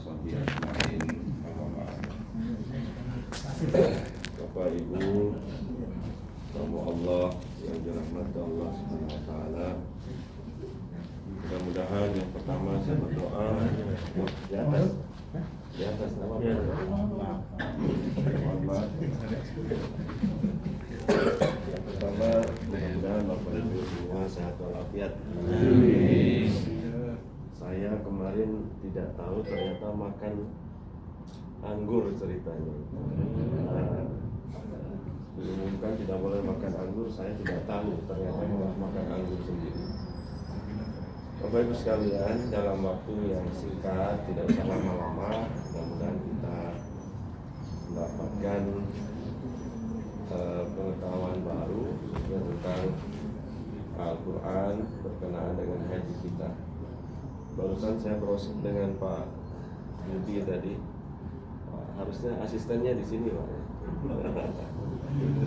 washabihi ajma'in. Bapak Ibu, tamu Allah yang dirahmati Allah Subhanahu wa taala. Mudah-mudahan yang pertama saya berdoa di atas nama Allah. Yang pertama, mudah-mudahan Bapak Ibu semua sehat walafiat. Amin. Saya kemarin tidak tahu ternyata makan anggur ceritanya. Diumumkan tidak boleh makan anggur, saya tidak tahu ternyata malah makan anggur sendiri. Bapak Ibu sekalian, dalam waktu yang singkat, tidak usah lama-lama, mudah-mudahan kita mendapatkan pengetahuan baru tentang Al-Quran berkenaan dengan haji kita. Barusan saya browsing dengan Pak Yudi tadi, harusnya asistennya di sini Pak.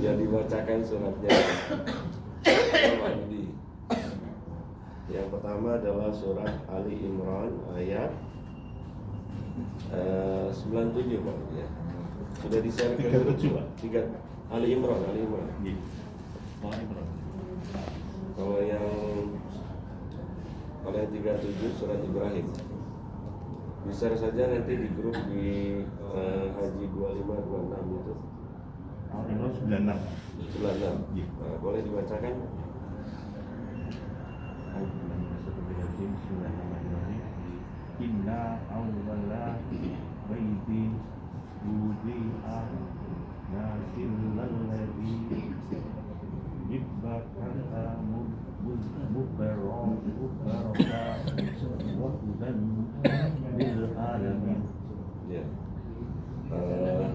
Dia dibacakan suratnya Pak Yudi. Yang pertama adalah surat Ali Imran ayat 97 Pak ya. Sudah di-share ke 3 Ali Imran. Kalau yang 37 surat Ibrahim. Di-share saja nanti di grup di Haji 2526 itu. Ali Imran 96. Boleh dibacakan? Inna awwala baiti wudi'a nasil lalladhi jibbaka mubaraka wa hudan lil alamin. Ya.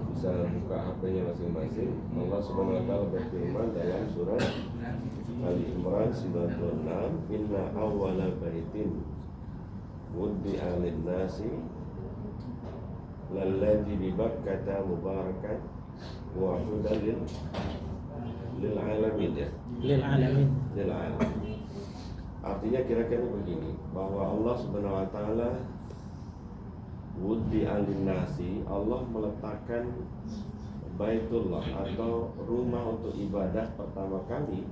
Bisa buka HP-nya masing-masing. Allah Subhanahu wa taala berfirman dalam surat Ali Imran 96, inna awwala baitin wuddi'a lin-nasi lalladzi bi Bakkata mubarakan wa hudan lil alamin ya. Lil alamin. Artinya kira-kira begini, bahwa Allah Subhanahu wa taala wuddi'a lin-nasi, Allah meletakkan Baitullah atau rumah untuk ibadah pertama kali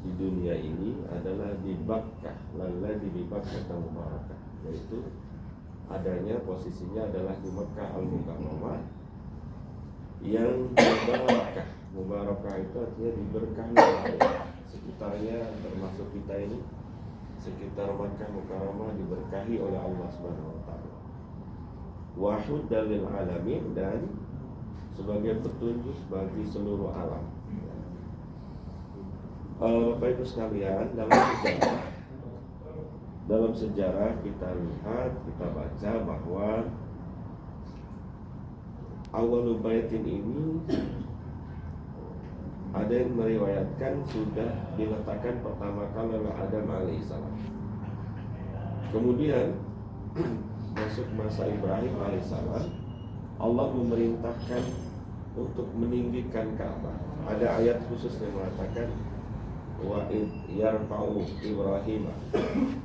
di dunia ini adalah di Bakkah, lalladzi bi Bakkata mubarakah, yaitu adanya posisinya adalah di Mekah Al-Mukarramah yang mubarakah. Mubarakah itu artinya diberkahi sekitarnya, termasuk kita ini sekitar Mekah Mukarramah diberkahi oleh Allah Subhanahu wa taala. Wa hudan lil alamin, dan sebagai petunjuk bagi seluruh alam. Bapak Ibu sekalian, dalam sejarah kita lihat, kita baca bahwa awalul baitin ini ada yang meriwayatkan sudah diletakkan pertama kali oleh Adam alaihissalam. Kemudian masuk masa Ibrahim alaihissalam, Allah memerintahkan untuk meninggikan Ka'bah. Ada ayat khusus yang mengatakan wa yarfa'u Ibrahim,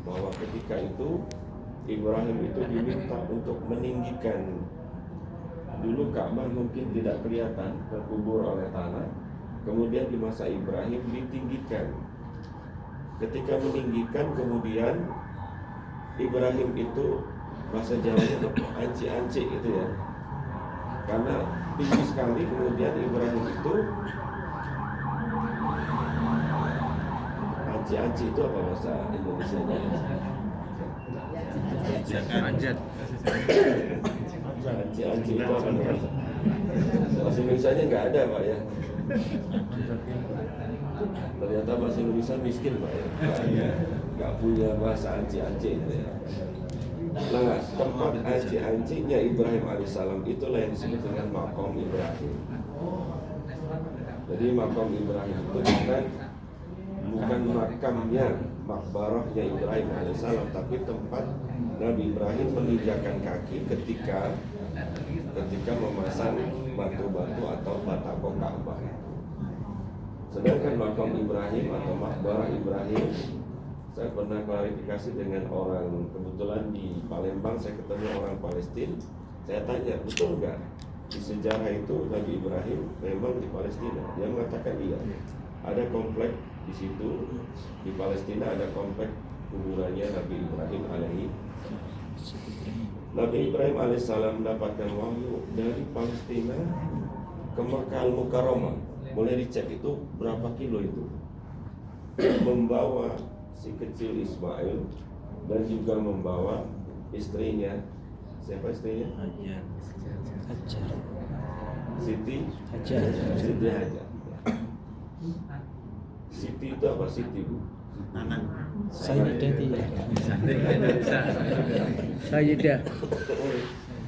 bahwa ketika itu Ibrahim itu diminta untuk meninggikan. Dulu Ka'bah mungkin tidak kelihatan, terkubur oleh tanah. Kemudian di masa Ibrahim ditinggikan. Ketika meninggikan, kemudian Ibrahim itu bahasa Jawanya anci-anci itu ya, karena tinggi sekali. Kemudian Ibrahim itu anci itu apa bahasa Indonesianya? Anjat. Anci itu apa bahasa? Bahasa Indonesianya nggak ada Pak ya. Ternyata bahasa Indonesia miskin Pak ya. Nggak punya bahasa anci itu ya. Nah, tempat anci-ancinya Ibrahim alaihissalam itulah yang disebut dengan Maqam Ibrahim. Jadi Maqam Ibrahim itu bukan makamnya, makbarahnya Ibrahim alaihissalam, tapi tempat Nabi Ibrahim menginjakan kaki ketika memasang batu-batu atau batako Ka'bah. Sedangkan makam Ibrahim atau makbarah Ibrahim Saya pernah klarifikasi dengan orang, kebetulan di Palembang saya ketemu orang Palestina. Saya tanya, betul nggak di sejarah itu Nabi Ibrahim memang di Palestina? Dia mengatakan iya. Ada komplek di situ di Palestina, ada komplek kuburannya Nabi Ibrahim alaihi. Nabi Ibrahim alaihissalam mendapatkan wahyu dari Palestina ke Makkah Al-Mukarramah. Boleh dicek itu berapa kilo itu. Membawa si kecil Ismail dan juga membawa istrinya. Siapa istrinya? Hajar. Siti Hajar. Siti Hajar. Siti itu apa Siti, Bu? Sayyidah tidak. Sayyidah.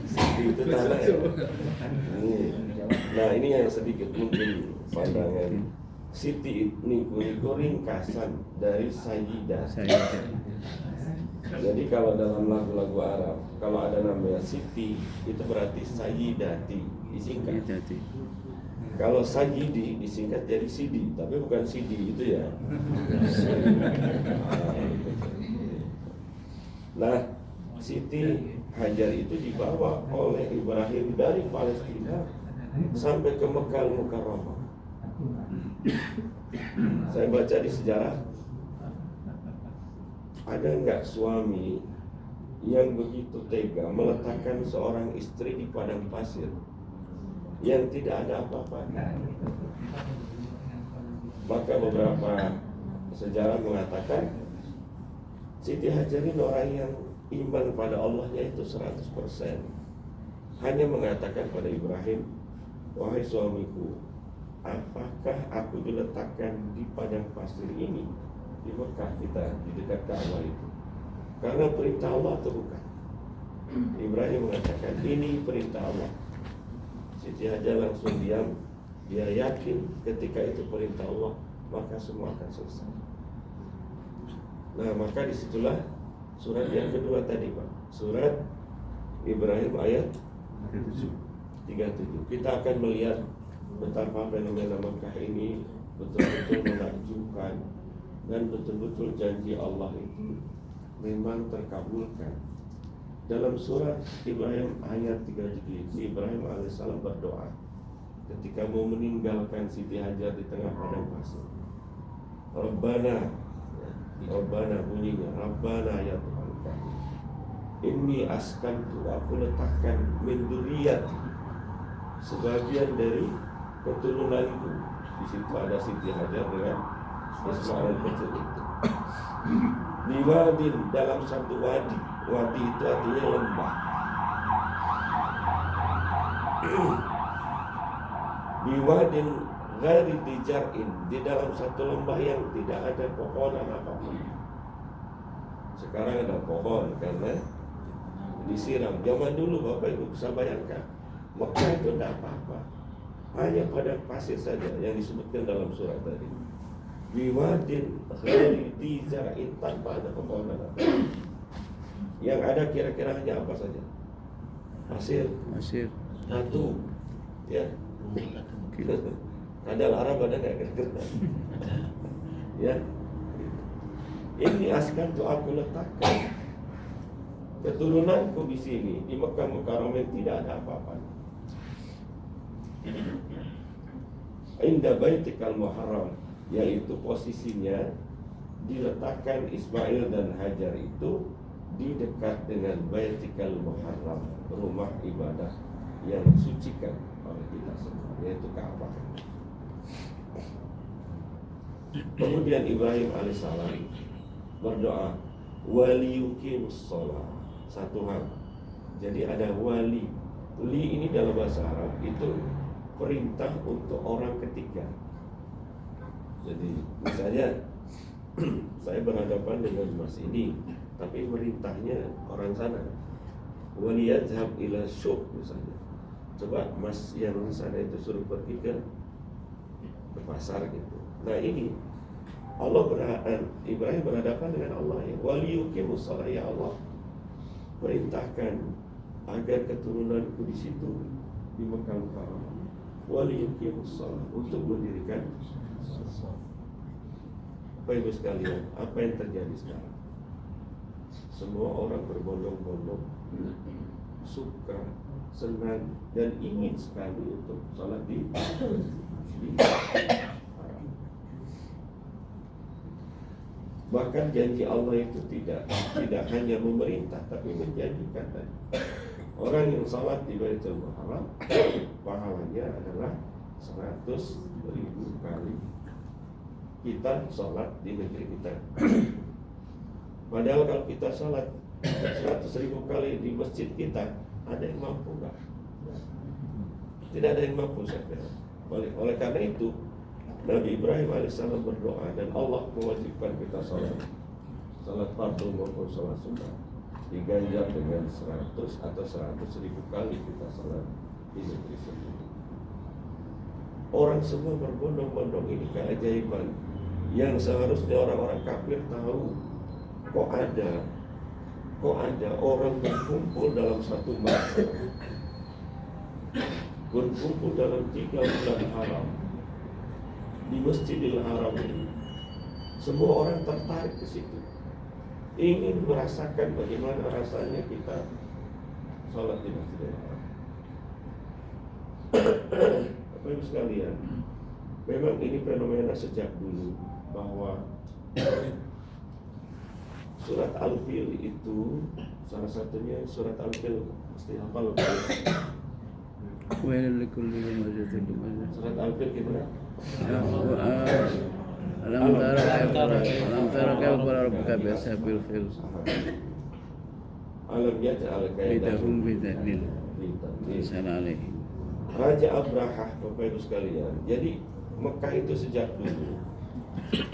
Siti itu tanah ya? Nah ini yang sedikit mungkin pandangan. Siti niku ringkasan dari Sayyidah. Jadi kalau dalam lagu-lagu Arab, kalau ada namanya Siti, itu berarti Sayyidati, disingkat. Kalau Sayyidi disingkat jadi Sidi, tapi bukan Sidi itu ya. Nah, Siti Hajar itu dibawa oleh Ibrahim dari Palestina sampai ke Mekah Al-Mukarramah. Saya baca di sejarah, ada enggak suami yang begitu tega meletakkan seorang istri di padang pasir yang tidak ada apa-apanya? Maka beberapa sejarah mengatakan Siti Hajar ini orang yang iman pada Allahnya itu 100%. Hanya mengatakan pada Ibrahim, wahai suamiku, apakah aku diletakkan di padang pasir ini di Mekah kita, di dekat Ka'bah itu karena perintah Allah atau bukan? Ibrahim mengatakan ini perintah Allah. Siti Hajar langsung diam. Dia yakin ketika itu perintah Allah, maka semua akan selesai. Nah, maka disitulah surat yang kedua tadi, Pak. Surat Ibrahim ayat 37. Kita akan melihat betapa fenomena Mekah ini betul-betul menakjubkan dan betul-betul janji Allah itu memang terkabulkan. Dalam surat Ibrahim ayat 37 itu Ibrahim alaihissalam berdoa ketika mau meninggalkan Siti Hajar di tengah padang pasir. Rabbana, Rabbana bunyinya, Rabbana ya Tuhan kami, ini askantu, aku letakkan min dzurriyyati, sebagian dari keturunanku. Di situ ada Siti Hajar dengan Ismail kecil itu. Biwadin, dalam satu wadi. Wadi itu artinya lembah. Biwadin ghairi dijar'in, di dalam satu lembah yang tidak ada pohonan apapun. Sekarang ada pohon karena disiram. Zaman dulu Bapak Ibu bisa bayangkan, Mekah itu tidak apa-apa, hanya pada pasir saja yang disebutkan dalam surat tadi. Biwadin ghairi dijar'in, tanpa ada pohonan apapun. Yang ada kira-kira hanya apa saja? Pasir, batu, ya. Kadal Arab ada nggak kira-kira? Ya. Ini askan tuh aku letakkan keturunanku di sini di Mekah Mukarramah, tidak ada apa-apa. Inda Baitikal Muharram, yaitu posisinya diletakkan Ismail dan Hajar itu di dekat dengan Baitikal Muharram, rumah ibadah yang disucikan oleh kita semua, yaitu Ka'bah. Kemudian Ibrahim alaihissalam berdoa, waliyuqimus shalah. Satu hal. Jadi ada wali. Li ini dalam bahasa Arab itu perintah untuk orang ketiga. Jadi misalnya saya berhadapan dengan mas ini, tapi perintahnya orang sana. Waliyadhhab ila syuq misalnya. Coba mas yang di sana itu suruh pergi ke pasar gitu. Nah ini Allah Ibrahim berhadapan dengan Allah ya. Waliyuqimus shalah, ya Allah, perintahkan agar keturunanku di situ di Mekah Mukarramah waliyuqimus shalah, untuk mendirikan salat. Bapak Ibu sekalian, apa yang terjadi sekarang? Semua orang berbondong-bondong suka, senang, dan ingin sekali untuk sholat di haram. Bahkan janji Allah itu tidak hanya memerintah, tapi menjanjikan tadi. Orang yang sholat di Baitul Haram, pahalanya adalah 100.000 kali kita sholat di negeri kita. Padahal kalau kita sholat 100.000 kali di masjid kita, ada yang mampu nggak? Tidak ada yang mampu, saya kira. Oleh karena itu, Nabi Ibrahim alaihissalam berdoa dan Allah mewajibkan kita sholat fardu maupun sholat sunnah diganjar dengan 100 atau 100.000 kali kita sholat di negeri sendiri. Orang semua berbondong-bondong, ini keajaiban yang seharusnya orang-orang kafir tahu. Kok ada orang berkumpul dalam satu masa, berkumpul dalam 3 bulan haram di Masjidil Haram ini. Semua orang tertarik ke situ, ingin merasakan bagaimana rasanya kita sholat di Masjidil Haram. Bapak Ibu sekalian, memang ini fenomena sejak dulu bahwa surat Al-Fil itu salah satunya surat Al-Fil, mesti hafal. Surat Al-Fil gimana? Alam tara kaifa rabbuka bi ashabil fil Alam yaj'al kaidahum bidahum bidadil fi sana alaihi. Raja Abrahah, Bapak Ibu sekalian. Jadi Mekah itu sejak dulu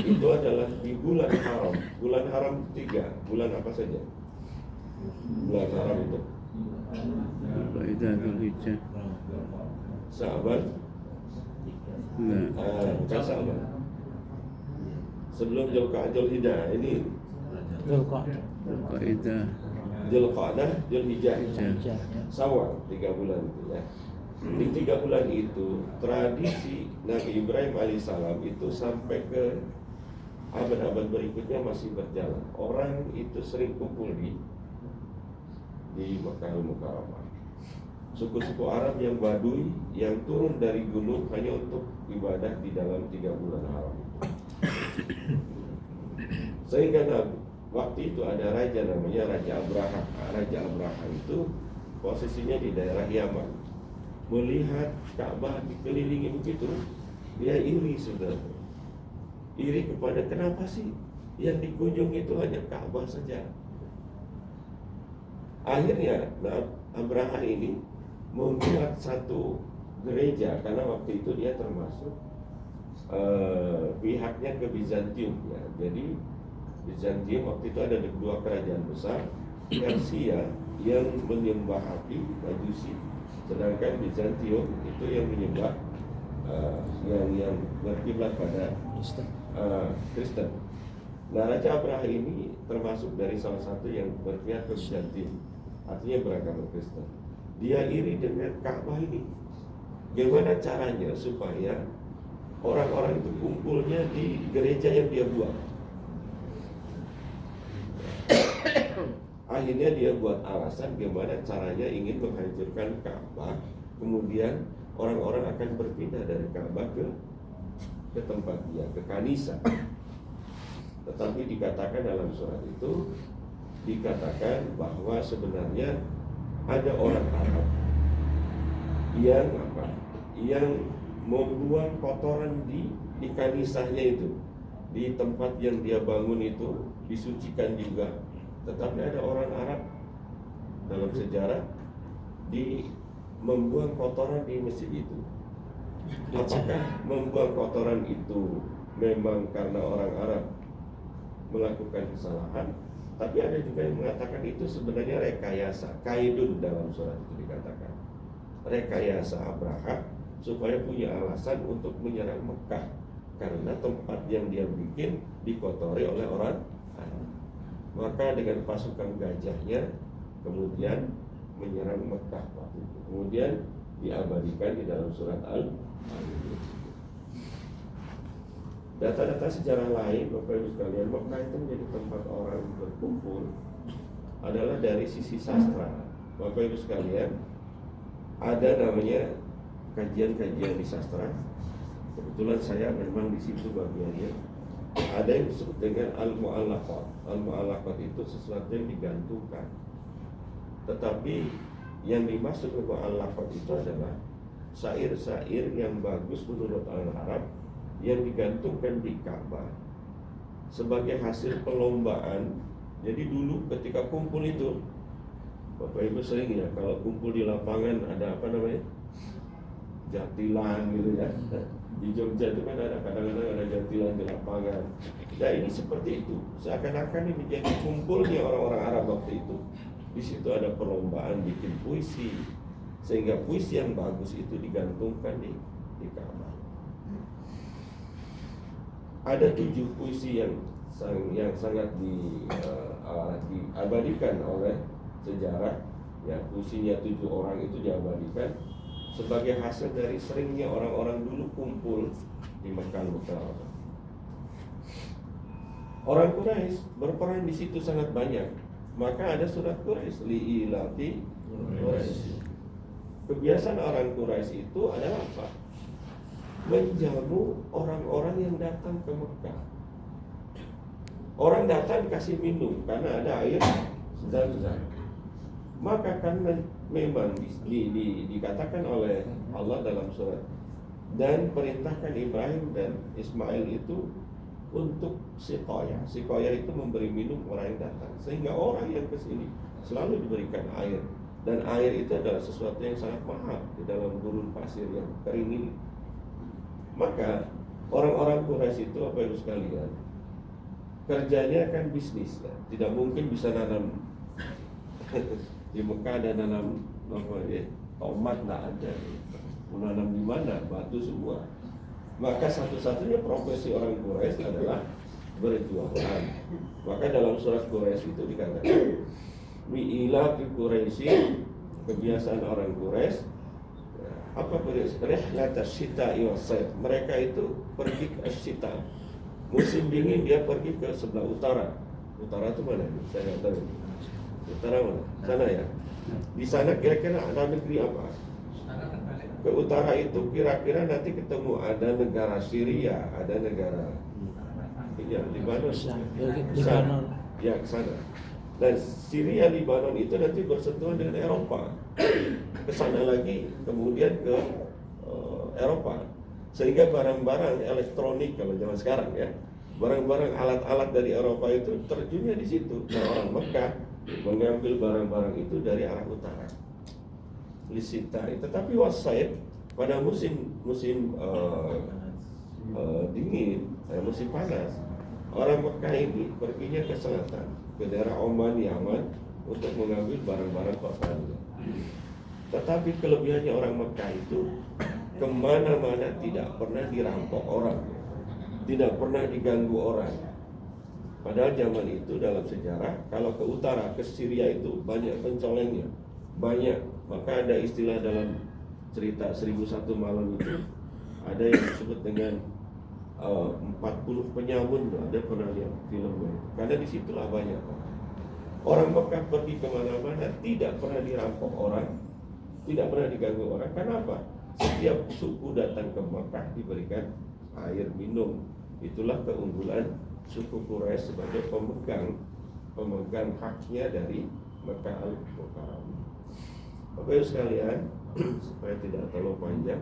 itu adalah di bulan haram. Bulan haram 3. Bulan apa saja? Bulan haram itu Dzulhijjah. Sya'ban. Bukan Sya'ban. Sebelum Dzulhijjah ini Dzulqa'dah. Dzulqa'dah, Dzulhijjah, Syawal, 3 bulan itu ya. Di 3 bulan itu tradisi Nabi Ibrahim alaihissalam itu sampai ke abad-abad berikutnya masih berjalan. Orang itu sering kumpul di Makkah Al-Mukarramah. Suku-suku Arab yang Baduy yang turun dari gunung hanya untuk ibadah di dalam 3 bulan haram. Sehingga waktu itu ada raja namanya Raja Abraha. Raja Abraha itu posisinya di daerah Yaman. Melihat Ka'bah dikelilingi begitu, dia iri, saudara. Iri kepada kenapa sih yang dikunjung itu hanya Ka'bah saja. Akhirnya Abraha ini membuat satu gereja, karena waktu itu dia termasuk pihaknya ke Bizantium ya. Jadi Bizantium waktu itu ada 2 kerajaan besar, Persia yang menyembah api Majusi, sedangkan Bizantium itu yang menyembah yang berkiblat pada Kristen. Nah, Raja Abraha ini termasuk dari salah satu yang berpihak ke Bizantium, artinya beragama Kristen. Dia iri dengan Ka'bah ini. Gimana caranya supaya orang-orang itu kumpulnya di gereja yang dia buat? Akhirnya dia buat alasan gimana caranya ingin menghancurkan Ka'bah. Kemudian orang-orang akan berpindah dari Ka'bah ke tempat dia, ke Kanisa. Tetapi dikatakan dalam surat itu, dikatakan bahwa sebenarnya ada orang Arab yang membuang kotoran di kanisahnya itu, di tempat yang dia bangun itu disucikan juga. Tetapi ada orang Arab dalam sejarah membuang kotoran di masjid itu. Apakah membuang kotoran itu memang karena orang Arab melakukan kesalahan? Tapi ada juga yang mengatakan itu sebenarnya rekayasa, kaidun dalam surat itu dikatakan. Rekayasa Abraha supaya punya alasan untuk menyerang Mekah, karena tempat yang dia bikin dikotori oleh orang Arab. Maka dengan pasukan gajahnya kemudian menyerang Mekah waktu itu. Kemudian diabadikan di dalam surat Al-Anbiya. Data-data sejarah lain, Bapak Ibu sekalian, Mekah itu menjadi tempat orang berkumpul adalah dari sisi sastra. Bapak Ibu sekalian, ada namanya kajian-kajian di sastra. Kebetulan saya memang di situ bagiannya. Ada yang disebut dengan al-mu'allaqat. Al-mu'allaqat itu sesuatu yang digantungkan. Tetapi yang dimaksud al-mu'allaqat itu adalah syair-syair yang bagus menurut orang Arab yang digantungkan di Ka'bah sebagai hasil perlombaan. Jadi dulu ketika kumpul itu, Bapak Ibu sering ya kalau kumpul di lapangan ada apa namanya, jatilan gitu ya. Di Jogja itu kan ada kadang-kadang ada jatilan di lapangan. Nah ini seperti itu, seakan-akan ini menjadi kumpulnya orang-orang Arab waktu itu. Di situ ada perlombaan bikin puisi, sehingga puisi yang bagus itu digantungkan di Ka'bah. Ada 7 puisi yang sangat diabadikan oleh sejarah. Ya, puisinya 7 orang itu diabadikan sebagai hasil dari seringnya orang-orang dulu kumpul di Mekah Mukarramah. Orang Quraisy berperan di situ sangat banyak. Maka ada surat Quraisy, li'ilati Quraisy. Kebiasaan orang Quraisy itu adalah apa? Menjamu orang-orang yang datang ke Mekah. Orang datang kasih minum karena ada air Zam-Zam. Maka karena memang dikatakan oleh Allah dalam surat, dan perintahkan Ibrahim dan Ismail itu untuk siqayah. Siqayah itu memberi minum orang yang datang, sehingga orang yang kesini selalu diberikan air. Dan air itu adalah sesuatu yang sangat mahal di dalam gurun pasir yang kering ini. Maka orang-orang Quraisy itu, Bapak Ibu sekalian, kerjanya kan bisnis ya. Tidak mungkin bisa nanam di Mekah ada nanam tomat, nggak ada. Menanam di mana? Batu semua. Maka satu-satunya profesi orang Quraisy adalah berjualan. Maka dalam surat Quraisy itu dikatakan, mi'ilah fi Quraisy, kebiasaan orang Quraisy apa rihlat asy-syita'i was-sayf. Mereka itu pergi ke asy-syita, musim dingin dia pergi ke sebelah utara. Utara itu mana? Saya nggak tahu. Utara mana? Sana ya. Di sana kira-kira ada negeri apa? Ke utara itu kira-kira nanti ketemu ada negara Syria, ada negara Libanon. Libanon. Ya, ke sana. Dan Syria, Libanon itu nanti bersentuhan dengan Eropa. Ke sana lagi, kemudian ke Eropa. Sehingga barang-barang elektronik kalau zaman sekarang ya, barang-barang alat-alat dari Eropa itu terjunnya di situ. Nah, orang Mekah mengambil barang-barang itu dari arah utara. Lisita. Tetapi wasaid pada musim dingin, musim panas, orang Mekah ini perginya ke selatan, ke daerah Oman, Yaman, untuk mengambil barang-barang pertanian. Tetapi kelebihannya orang Mekah itu kemana-mana tidak pernah dirampok orang, tidak pernah diganggu orang. Padahal zaman itu dalam sejarah, kalau ke utara, ke Syria itu banyak pencolengnya, banyak. Maka ada istilah dalam cerita 1001 malam itu, ada yang disebut dengan 40 penyamun. Ada pernah lihat filmnya? Karena disitulah banyak orang Mekah pergi kemana-mana, tidak pernah dirampok orang, tidak pernah diganggu orang. Kenapa? Setiap suku datang ke Mekah diberikan air minum. Itulah keunggulan suku Quraisy sebagai pemegang haknya dari Mekah Al-Mukarramah. Bapak Ibu sekalian, supaya tidak terlalu panjang,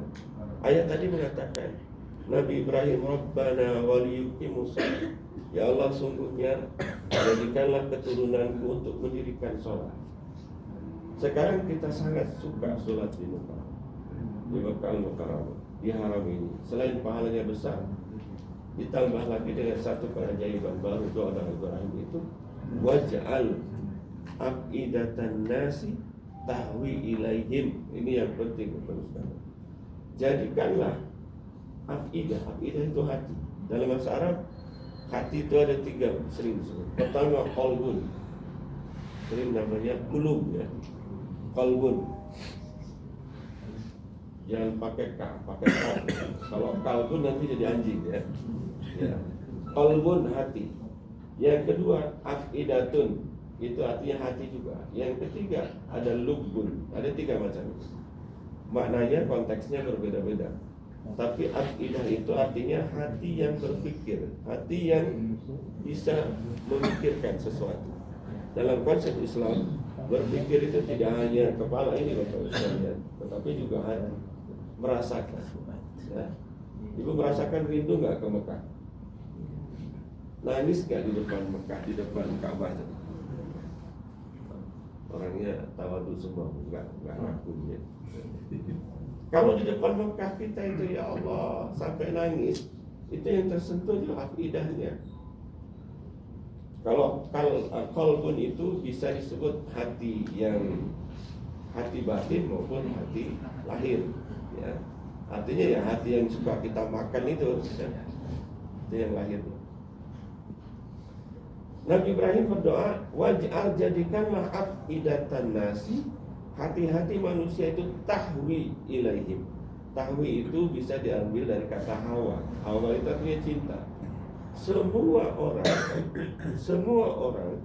ayat tadi mengatakan Nabi Ibrahim, Rabbana waliyuqimus shalah. Ya Allah, sungguhnya jadikanlah keturunanku untuk mendirikan sholat. Sekarang kita sangat suka sholat di Mekah, di Mekah Al-Mukarramah, di haram ini. Selain pahalanya besar, ditambah lagi dengan satu keajaiban baru doa Nabi Ibrahim itu, waj'al af'idatan nasi tahwi ilaihim. Ini yang penting, Bapak. Jadikanlah afidah itu hati. Dalam bahasa Arab, hati itu ada 3 sering disebut. Pertama qalbun, sering namanya qulub ya. Qalbun. Jangan pakai ka, pakai kal. Kalau kalbun nanti jadi anjing ya. Ya. Qalbun hati. Yang kedua afidatun, itu artinya hati juga. Yang ketiga ada lubbun, ada 3 macam. Maknanya konteksnya berbeda-beda. Tapi afidah itu artinya hati yang berpikir, hati yang bisa memikirkan sesuatu. Dalam konsep Islam, berpikir itu tidak hanya kepala ini Bapak sekalian, tetapi juga hati, merasakan. Ya. Ibu merasakan rindu nggak ke Mekah? Nangis nggak di depan Mekah, di depan Ka'bah? Orangnya tawadu semua, nggak ngaku ya. Kalau di depan Mekah kita itu ya Allah sampai nangis, itu yang tersentuh itu akidahnya. Kalau qalbun itu bisa disebut hati yang hati batin maupun hati lahir, ya. Artinya ya hati yang suka kita makan itu, ya. Itu yang lahir. Nabi Ibrahim berdoa, waj'al jadikanlah afidatan nasi, hati-hati manusia itu tahwi ilaihim. Tahwi itu bisa diambil dari kata hawa. Hawa itu artinya cinta. Semua orang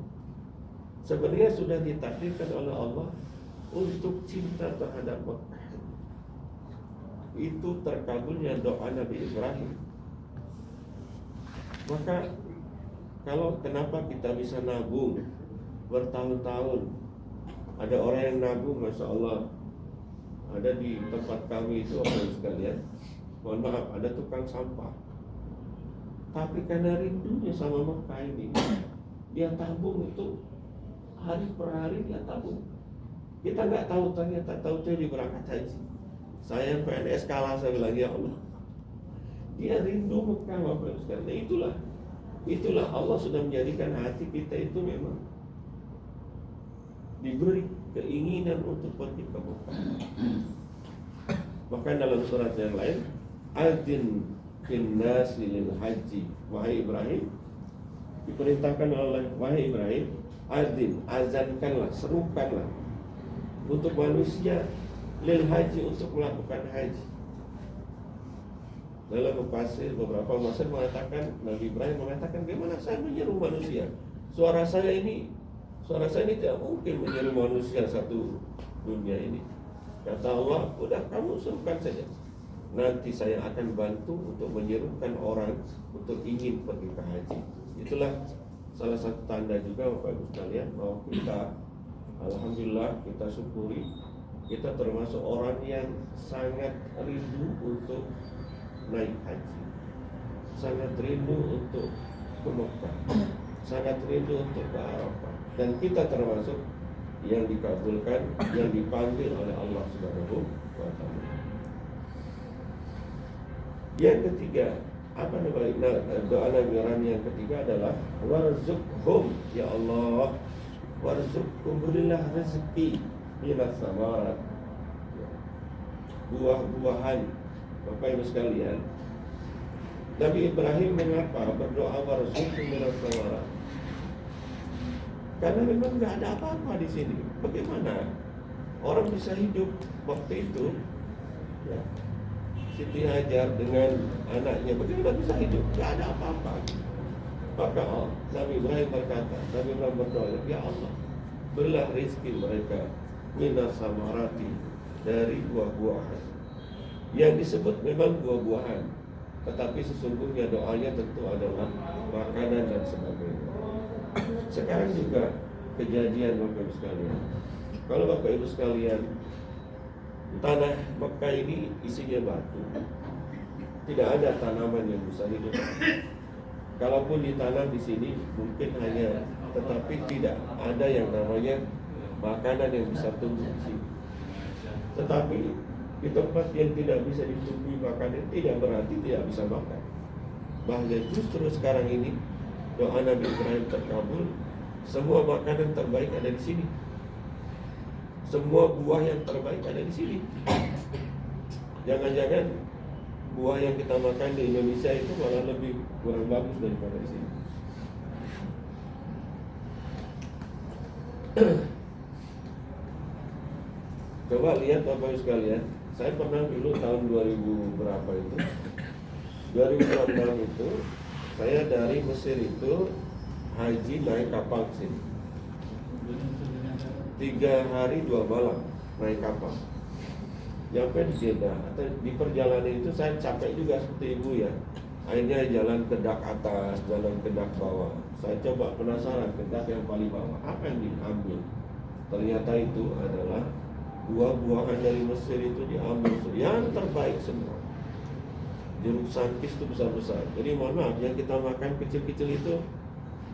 sebenarnya sudah ditakdirkan oleh Allah untuk cinta terhadap Mekah. Itu terkabulnya doa Nabi Ibrahim. Maka kalau kenapa kita bisa nabung bertahun-tahun? Ada orang yang nabung, Masya Allah. Ada di tempat kami itu orang sekalian, mohon maaf, ada tukang sampah. Tapi karena rindunya sama Mekah ini, dia tabung itu hari per hari dia tabung. Kita nggak tahu, ternyata tahu dia berangkat haji. Saya PNS kalah, saya bilang ya Allah. Dia rindu Mekah Bapak sekalian. Itulah Allah sudah menjadikan hati kita itu memang diberi keinginan untuk pergi ke Mekah. Bahkan dalam surat yang lain, Adin finnas lil haji, wahai Ibrahim, diperintahkan oleh wahai Ibrahim, adin, azankanlah, serukanlah untuk manusia lil haji, untuk melakukan haji. Dalam beberapa masa mengatakan, Nabi Ibrahim mengatakan, bagaimana saya menyeru manusia? Suara saya ini tidak mungkin menyeru manusia satu dunia ini. Kata Allah, udah kamu serukan saja. Nanti saya akan bantu untuk menyerukan orang untuk ingin pergi ke haji. Itulah salah satu tanda juga Bapak Ibu sekalian bahwa kita, alhamdulillah, kita syukuri, kita termasuk orang yang sangat rindu untuk naik haji, sangat rindu untuk ke Mekah, sangat rindu untuk ke Arafah, dan kita termasuk yang dikabulkan, yang dipanggil oleh Allah Subhanahu wa Ta'ala. Yang ketiga, apa namanya doa Nabi Ibrahim yang ketiga adalah warzuqhum, ya Allah, warzuqhum, berilah rezeki minas samarat, buah-buahan. Bapak Ibu sekalian, Nabi Ibrahim mengapa berdoa warzuqhum minas samarat? Karena memang nggak ada apa-apa di sini. Bagaimana orang bisa hidup waktu itu? Ya. Siti Hajar dengan anaknya, bagaimana bisa hidup? Nggak ada apa-apa. Maka Nabi Ibrahim berkata, Nabi Ibrahim berdoa, ya Allah, berilah rezeki mereka minas samarati, dari buah-buahan. Yang disebut memang buah-buahan, tetapi sesungguhnya doanya tentu adalah makanan dan sebagainya. Sekarang juga kejadian Bapak Ibu sekalian. Kalau Bapak Ibu sekalian, tanah Mekah ini isinya batu, tidak ada tanaman yang bisa hidup. Kalaupun ditanam di sini mungkin hanya, tetapi tidak ada yang namanya makanan yang bisa tumbuh di sini. Tetapi di tempat yang tidak bisa ditumbuhi makanan tidak berarti tidak bisa makan. Bahkan justru sekarang ini doa Nabi Ibrahim terkabul. Semua makanan terbaik ada di sini. Semua buah yang terbaik ada di sini. Jangan-jangan buah yang kita makan di Indonesia itu malah lebih kurang bagus daripada di sini. Coba lihat Bapak Ibu sekalian, Saya pernah dulu tahun 2000 berapa itu, 2006 itu, saya dari Mesir itu haji naik kapal ke sini. 3 hari 2 malam naik kapal. Sampai di Jeddah, atau di perjalanan itu saya capek juga seperti ibu ya. Akhirnya jalan ke dak atas, jalan ke dak bawah. Saya coba penasaran ke dak yang paling bawah, apa yang diambil? Ternyata itu adalah buah-buahan dari Mesir itu diambil yang terbaik semua. Jeruk sankis itu besar-besar. Jadi mohon maaf, yang kita makan kecil-kecil itu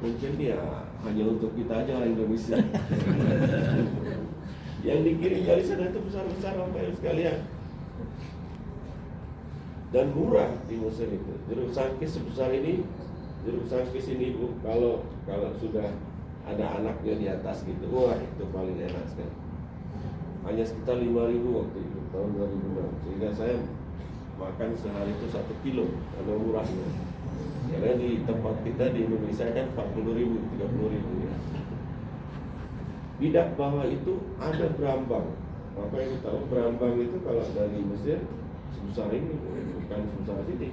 mungkin ya hanya untuk kita aja orang Indonesia. Yang dikirim dari sana itu besar-besar Bapak Ibu sekalian. Dan murah di Mesir itu. Jeruk sankis sebesar ini, jeruk sankis ini Bu, kalau sudah ada anaknya di atas gitu, wah itu paling enak sekali. Hanya sekitar 5.000 waktu itu tahun 2006. Sehingga saya makan sehari itu 1 kilo karena murahnya. Karena di tempat kita di Indonesia kan 40.000, 30.000 ya. Di dak bawah itu ada berambang. Bapak Ibu tahu berambang itu kalau dari Mesir sebesar ini, bukan sebesar sini.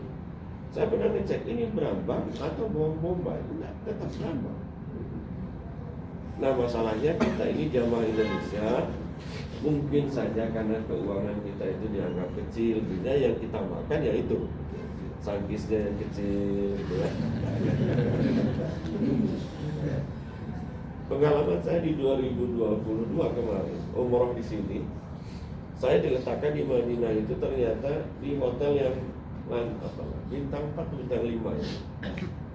Saya pernah ngecek ini berambang atau bawang bombay, enggak, tetap berambang. Nah masalahnya kita ini jamaah Indonesia, mungkin saja karena keuangan kita itu dianggap kecil, beda yang kita makan ya itu sankisnya yang kecil gitu ya. Pengalaman saya di 2022 kemarin umroh di sini, saya diletakkan di Madinah itu ternyata di hotel yang bintang 4, bintang 5 ya.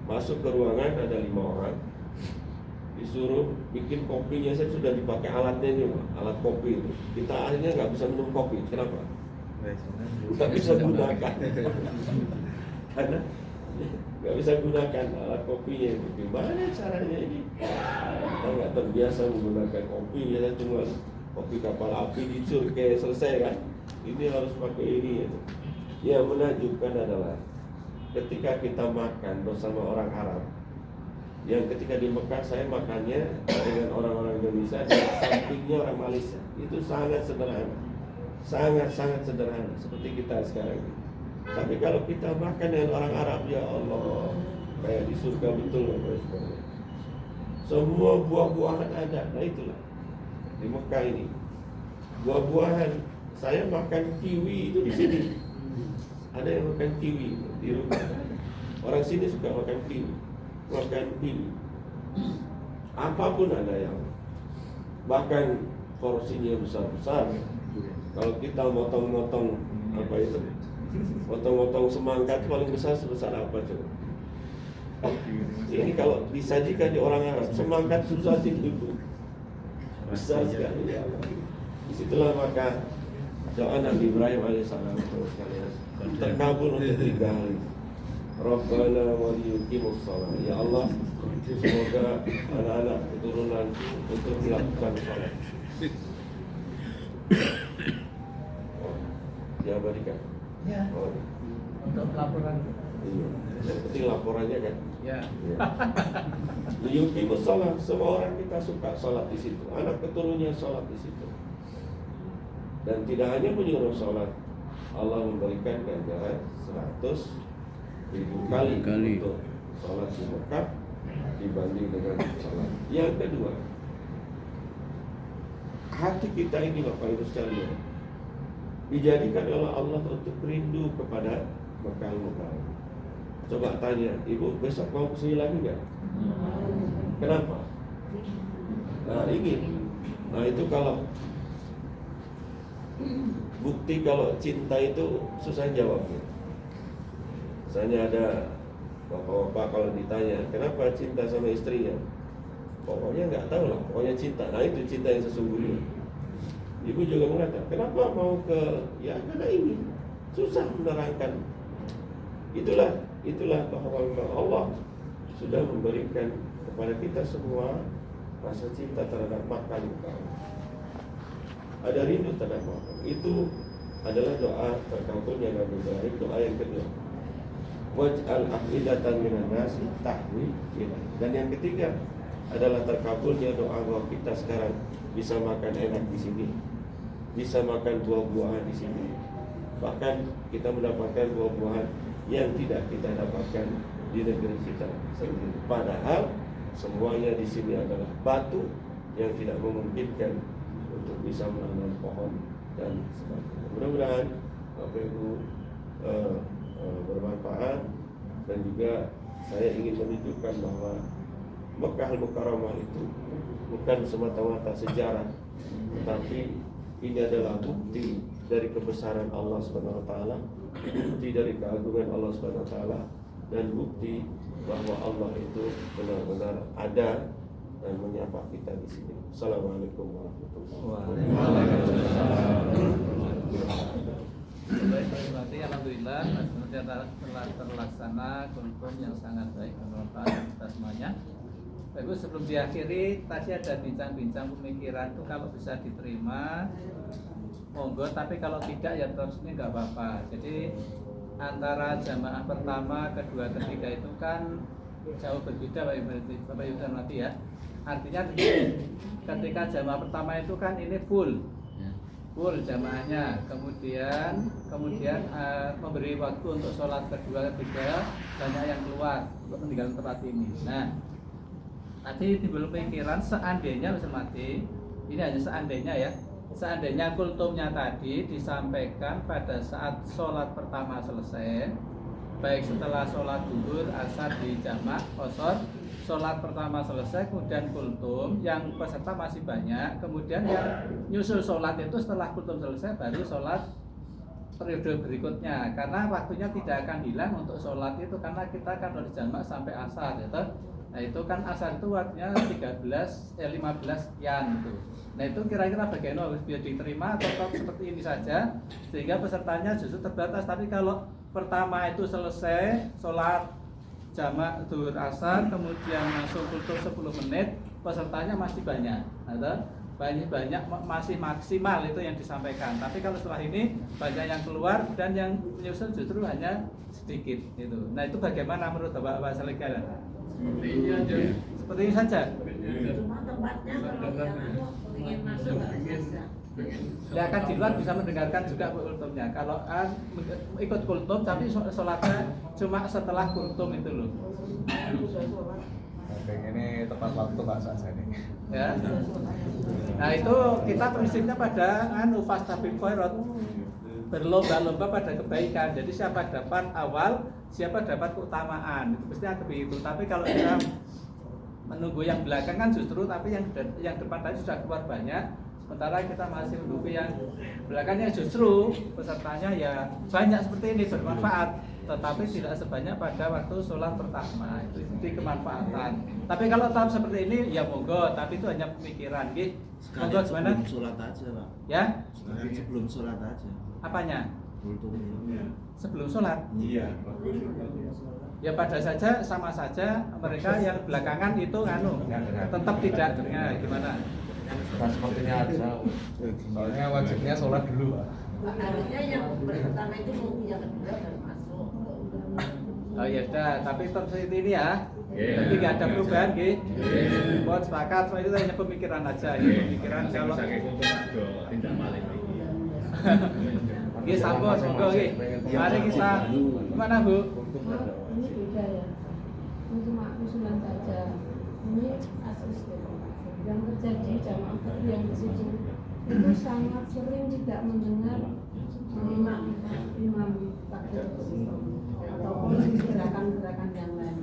Masuk ke ruangan ada 5 orang, disuruh bikin kopinya. Saya sudah dipakai alatnya ini, alat kopi itu. Kita akhirnya nggak bisa minum kopi. Kenapa? Nggak bisa gunakan. Karena nggak bisa gunakan alat kopinya itu. Gimana caranya ini? Kita nggak terbiasa menggunakan kopi. Biasanya cuma kopi kapal api dicurke selesai kan. Ini harus pakai ini ya. Yang menakjubkan adalah ketika kita makan bersama orang Arab, yang ketika di Mekah saya makannya dengan orang-orang Indonesia, dan sampingnya orang Malaysia. Itu sangat sederhana, sangat sederhana seperti kita sekarang ini. Tapi kalau kita makan dengan orang Arab, ya Allah, kayak di surga betul. Semua buah-buahan ada. Nah itulah di Mekah ini buah-buahan. Saya makan kiwi itu di sini. Ada yang makan kiwi di rumah. Orang sini suka makan kiwi. Apapun ada yang, bahkan porsinya besar-besar. Kalau kita motong-motong apa itu, motong-motong semangka itu paling besar sebesar apa coba? Ini kalau disajikan di orang Arab, semangka susah sih itu besar sekali. Disitulah maka doa Nabi Ibrahim alaihissalam terkabul untuk 3 hari. Rabbana wa liyuqimus shalah. Ya Allah, semoga anak-anak keturunan untuk melakukan salat. Diabadikan. Ya. Oh. Untuk laporan. Iya. Yang penting laporannya kan. Ya. Liyuqimus shalah. Semua orang kita suka salat di situ. Anak keturunannya salat di situ. Dan tidak hanya menyuruh salat, Allah memberikan ganjaran 100.000 kali untuk salat di Mekah dibanding dengan salat. Yang kedua, hati kita ini Bapak Ibu sekalian dijadikan oleh Allah untuk rindu kepada Mekah Mukarram. Coba tanya, Ibu besok mau kesini lagi nggak? Kenapa? Nah ingin. Nah itu kalau bukti kalau cinta itu susah jawabnya. Misalnya ada bapak-bapak kalau ditanya kenapa cinta sama istrinya, pokoknya nggak tahu lah, pokoknya cinta. Nah itu cinta yang sesungguhnya. Ibu juga mengatakan kenapa mau ke, ya karena ini susah menerangkan. Itulah bahwa Allah sudah memberikan kepada kita semua rasa cinta terhadap Makkah Mukarram. Ada rindu terhadap Makkah. Itu adalah doa terkabulnya Nabi Ibrahim. Doa yang kedua, waj'al afidatan minan nasi tahwi ilaih. Dan yang ketiga adalah terkabulnya doa bahwa kita sekarang bisa makan enak di sini. bisa makan buah-buahan di sini. Bahkan kita mendapatkan buah-buahan yang tidak kita dapatkan di negeri kita sendiri. Padahal semuanya di sini adalah batu yang tidak memungkinkan untuk bisa menanam pohon dan sebagainya. Mudah-mudahan Bapak Ibu bermanfaat, dan juga saya ingin menunjukkan bahwa Makkah Al-Mukarramah itu bukan semata-mata sejarah, tetapi ini adalah bukti dari kebesaran Allah Subhanahu wa taala, bukti dari keagungan Allah Subhanahu wa taala, dan bukti bahwa Allah itu benar-benar ada dan menyapa kita di sini. Assalamualaikum warahmatullahi wabarakatuh. Baik, berarti alhamdulillah telah terlaksana kultum yang sangat baik dan bermanfaat kita semuanya. Baik, sebelum diakhiri, tadi ada bincang-bincang pemikiran itu kalau bisa diterima monggo, tapi kalau tidak ya terus ini nggak apa-apa. Jadi antara jamaah pertama, kedua, ketiga itu kan jauh berbeda Bapak Ibu dan Mati ya. Artinya ketika jamaah pertama itu kan ini full jamaahnya, kemudian memberi waktu untuk sholat kedua, ketiga, banyak yang keluar untuk meninggalkan tempat ini. Nah, tadi timbul pikiran seandainya bisa mati, ini hanya seandainya ya, seandainya kultumnya tadi disampaikan pada saat sholat pertama selesai, baik setelah sholat zuhur, asar di jamak, qashar, sholat pertama selesai, kemudian kultum, yang peserta masih banyak, kemudian yang nyusul sholat itu setelah kultum selesai baru sholat periode berikutnya, karena waktunya tidak akan hilang untuk sholat itu, karena kita kan harus jamak sampai asar gitu. Nah itu kan asar itu waktunya 15 sekian gitu. Nah itu kira-kira bagaimana, harus biar diterima atau tetap seperti ini saja sehingga pesertanya justru terbatas. Tapi kalau pertama itu selesai sholat jamak zuhur asar, kemudian masuk kultum 10 menit, pesertanya masih banyak, banyak masih maksimal itu yang disampaikan. Tapi kalau setelah ini banyak yang keluar dan yang menyusul justru hanya sedikit gitu. Nah itu bagaimana menurut Bapak Salika? Seperti ini saja. Cuma tempatnya kalau yang ingin masuk nggak bisa. Ya kan di luar bisa mendengarkan juga kultumnya. Kalau ikut kultum tapi sholatnya cuma setelah kultum itu loh. Ini tepat waktu Pak saja nih. Ya. Nah itu kita prinsipnya pada fastabil khairat, berlomba-lomba pada kebaikan. Jadi siapa dapat awal, siapa dapat keutamaan. Itu pasti akan begitu. Tapi kalau kita menunggu yang belakang kan justru, tapi yang depan tadi sudah keluar banyak. Sementara kita masih menunggu yang belakangnya, justru pesertanya ya banyak seperti ini, bermanfaat, tetapi tidak sebanyak pada waktu sholat pertama. Itu kemanfaatan. Tapi kalau tahap seperti ini ya monggo, tapi itu hanya pemikiran, gitu. Monggo gimana? Sebelum sholat aja Pak. Ya? Sebelum sholat aja. Apanya? Kultumnya. Sebelum sholat? Iya. Ya pada saja sama saja, mereka yang belakangan itu tetap tidak dengar. Gimana? Nah, sepertinya aja. Soalnya wajibnya sholat dulu Pak. Harusnya yang pertama itu nunggu yang kedua baru masuk. Oh ya sudah, tapi tetap seperti ini ya. Jadi nggak ada perubahan, gitu. Buat sepakat, semua itu hanya pemikiran aja. Pemikiran kalau Oke, sambut, monggo nggih. Mari kita mana Bu? Ini beda ya, ini cuma usulan saja. Ini asus yang terjadi jamaah yang di situ itu sangat sering tidak mendengar imam takbir ataupun gerakan-gerakan yang lain.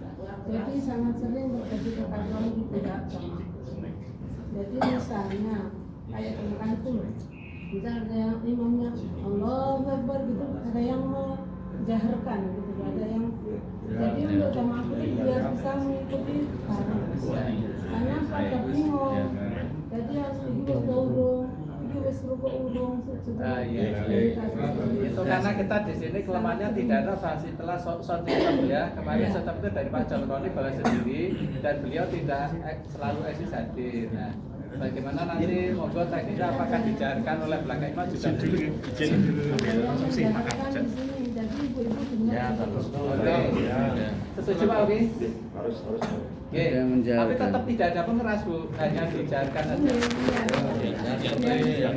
Jadi sangat sering terjadi kekacauan di pihak jamaah. Jadi misalnya kayak temukan itu, misalnya ada yang imamnya Allahu Akbar gitu, ada yang menjaharkan gitu, ada yang jadi untuk jamaah itu biar bisa mengikuti bareng. Karena pada bingung, jadi harus ikut urung, wis rukuk urung Itu karena kita di sini kelemahannya tidak ada fase setelah sounding ya. Kemarin setup itu dari Pak Jalroni bawa sendiri dan beliau tidak selalu eksis hadir. Nah, bagaimana nanti monggo teknisnya apakah dijalankan oleh belakang imam juga jadi ibu-ibu dengar. Ya, bagus. setuju Pak Oki? Harus. Oke, tapi tetap tidak ada pengeras Bu, hanya dijalankan saja. Iya.